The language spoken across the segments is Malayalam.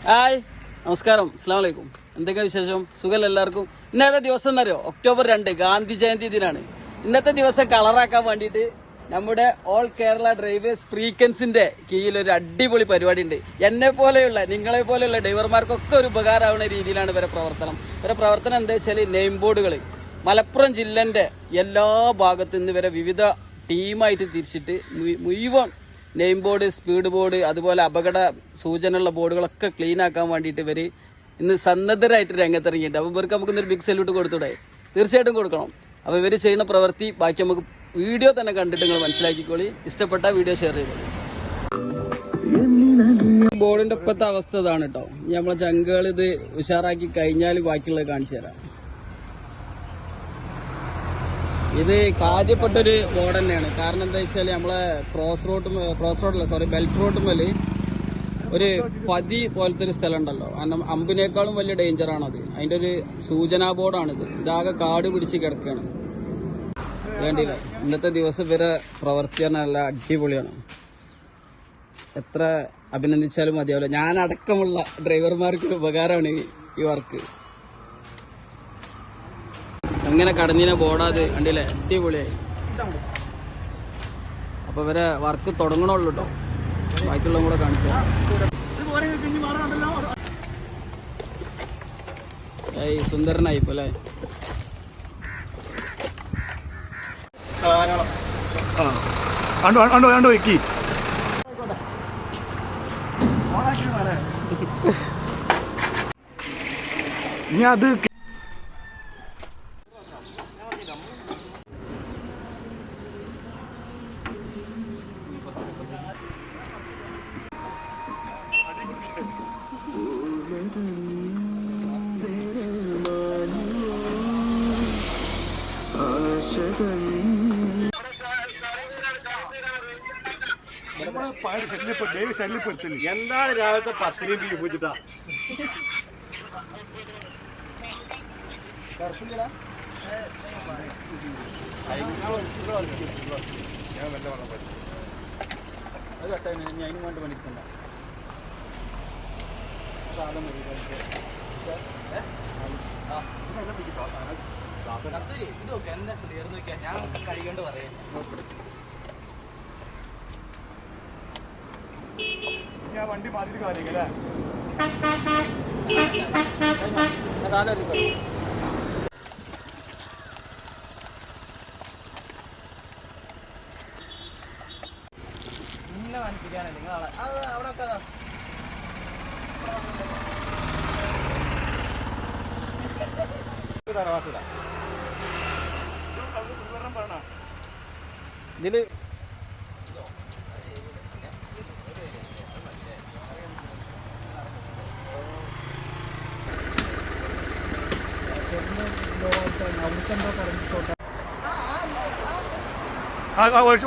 ഹായ്, നമസ്കാരം, അസ്സലാമു അലൈക്കും. എന്തൊക്കെ വിശേഷം? സുഖം എല്ലാവർക്കും. ഇന്നത്തെ ദിവസം എന്നറിയോ? ഒക്ടോബർ 2 ഗാന്ധി ജയന്തി ദിനാണ്. ഇന്നത്തെ ദിവസം കളറാക്കാൻ വേണ്ടിയിട്ട് നമ്മുടെ ഓൾ കേരള ഡ്രൈവേഴ്സ് ഫ്രീക്വൻസിന്റെ കീഴിൽ ഒരു അടിപൊളി പരിപാടി ഉണ്ട്. എന്നെ പോലെയുള്ള നിങ്ങളെ പോലെയുള്ള ഡ്രൈവർമാർക്കൊക്കെ ഒരു ഉപകാരമാവുന്ന രീതിയിലാണ് ഇവരെ പ്രവർത്തനം. ഇവരെ പ്രവർത്തനം എന്താ വെച്ചാൽ നെയിം ബോർഡുകൾ മലപ്പുറം ജില്ലന്റെ എല്ലാ ഭാഗത്തു നിന്ന് ഇവരെ വിവിധ ടീമായിട്ട് തിരിച്ചിട്ട് മുഴുവൻ നെയിം ബോർഡ്, സ്പീഡ് ബോർഡ്, അതുപോലെ അപകട സൂചനയുള്ള ബോർഡുകളൊക്കെ ക്ലീൻ ആക്കാൻ വേണ്ടിയിട്ട് ഇവർ ഇന്ന് സന്നദ്ധരായിട്ട് രംഗത്തിറങ്ങിയിട്ടുണ്ട്. അപ്പോൾ ഇവർക്ക് നമുക്കൊന്നൊരു ബിഗ് സല്യൂട്ട് കൊടുത്തൂടെ? തീർച്ചയായിട്ടും കൊടുക്കണം. അപ്പോൾ ഇവർ ചെയ്യുന്ന പ്രവൃത്തി ബാക്കി നമുക്ക് വീഡിയോ തന്നെ കണ്ടിട്ട് നിങ്ങൾ മനസ്സിലാക്കിക്കോളി. ഇഷ്ടപ്പെട്ട വീഡിയോ ഷെയർ ചെയ്തോളി. ബോർഡിന്റെ ഇപ്പോഴത്തെ അവസ്ഥ ഇതാണ് കേട്ടോ. നമ്മളെ ചങ്കുകൾ ഇത് ഉഷാറാക്കി കഴിഞ്ഞാൽ ബാക്കിയുള്ളത് കാണിച്ചു തരാം. ഇത് കാര്യപ്പെട്ടൊരു ബോർഡ് തന്നെയാണ്. കാരണം എന്താ വെച്ചാൽ നമ്മളെ ബെൽറ്റ് റോട്ടുമ്മല് ഒരു പതി പോലത്തെ ഒരു സ്ഥലം ഉണ്ടല്ലോ, കാരണം അമ്പിനേക്കാളും വലിയ ഡേഞ്ചറാണത്. അതിന്റെ ഒരു സൂചനാ ബോർഡാണിത്. ഇതാകെ കാട് പിടിച്ച് കിടക്കുകയാണ്. വേണ്ടിയില്ല, ഇന്നത്തെ ദിവസം ഇവരെ പ്രവർത്തി നല്ല അടിപൊളിയാണ്. എത്ര അഭിനന്ദിച്ചാലും മതിയാവില്ല. ഞാനടക്കമുള്ള ഡ്രൈവർമാർക്ക് ഉപകാരമാണ് ഈ വർക്ക്. എങ്ങനെ കടഞ്ഞിനെ ബോർഡാത് കണ്ടില്ലേ? അടിപൊളിയായി. അപ്പൊ ഇവരെ വർക്ക് തുടങ്ങണുള്ളൂ കേട്ടോ. ബാക്കിയുള്ളതും കൂടെ കാണിച്ചു. സുന്ദരനായിപ്പോ അല്ലേ? അത് ശല്യപ്പെടുത്തില്ല. എന്താണ് രാവിലത്തെ 10 ബീഫ് വെച്ചിട്ടാ? കഴിക്കേണ്ട പറയാം. വണ്ടി മാറ്റിട്ട് കാര്യല്ലേ? നിന്നെ കാണിപ്പിക്കാനല്ലേ നിങ്ങളാണ് അവിടെ ഒക്കെ. ഇതില്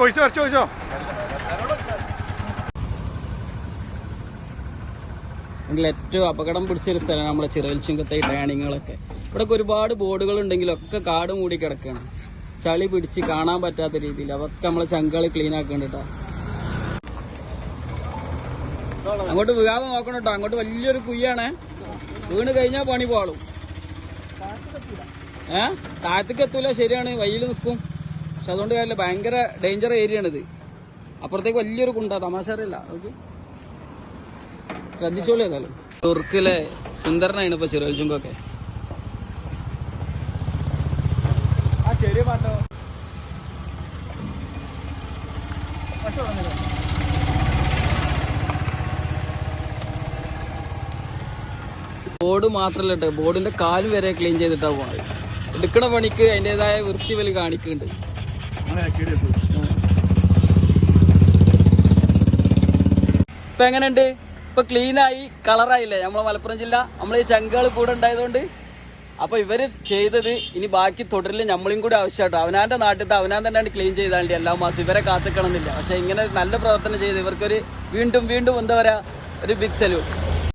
ഒഴിച്ചോ. ഏറ്റവും അപകടം പിടിച്ചൊരു സ്ഥലമാണ് നമ്മളെ ചിറയിൽച്ചുങ്കത്തെ ഈ ടേണിങ്ങുകളൊക്കെ. ഇവിടെ ഒരുപാട് ബോർഡുകൾ ഉണ്ടെങ്കിലും ഒക്കെ കാട് മൂടി കിടക്കുകയാണ്. ചളി പിടിച്ച് കാണാൻ പറ്റാത്ത രീതിയിൽ അതൊക്കെ നമ്മളെ ചങ്കുകൾ ക്ലീൻ ആക്കണ്ടിട്ടോ. അങ്ങോട്ട് വീഴാതെ നോക്കണം കേട്ടോ. അങ്ങോട്ട് വലിയൊരു കുയ്യാണ്. വീണ് കഴിഞ്ഞാൽ പണി പോളും. താഴത്തേക്ക് എത്തൂല, ശരിയാണ്, വയ്യിൽ നിൽക്കും. പക്ഷെ അതുകൊണ്ട് കാര്യമില്ല, ഭയങ്കര ഡേഞ്ചർ ഏരിയ ആണിത്. അപ്പുറത്തേക്ക് വലിയൊരു കുണ്ടാ, തമാശ അറിയില്ല. നമുക്ക് ശ്രദ്ധിച്ചോളൂ. ഏതായാലും തുർക്കിലെ സുന്ദരനാണ് ഇപ്പൊ ചിറയിൽ ചുങ്കൊക്കെ. ബോർഡ് മാത്രല്ല കേട്ടോ, ബോർഡിന്റെ കാല് വരെ ക്ലീൻ ചെയ്തിട്ടാ പോണത്. എടുക്കണ പണിക്ക് അതിൻ്റെതായ വൃത്തി വലി കാണിക്കുന്നുണ്ട്. ഇപ്പൊ എങ്ങനെയുണ്ട്? ഇപ്പൊ ക്ലീനായി, കളറായില്ലേ നമ്മളെ മലപ്പുറം ജില്ല? നമ്മൾ ഈ ചങ്കുകൾ കൂടെ ഉണ്ടായതുകൊണ്ട്. അപ്പൊ ഇവര് ചെയ്തത് ഇനി ബാക്കി തുടരിൽ നമ്മളും കൂടി ആവശ്യമായിട്ടോ. അവനാന്റെ നാട്ടിൽ അവനാൻ തന്നെയാണ് ക്ലീൻ ചെയ്താണ്ട് എല്ലാ മാസം. ഇവരെ കാത്തിക്കണമെന്നില്ല. പക്ഷെ ഇങ്ങനെ നല്ല പ്രവർത്തനം ചെയ്ത് ഇവർക്കൊരു വീണ്ടും എന്താ പറയാ, ഒരു ബിഗ് സല്യൂട്ട്.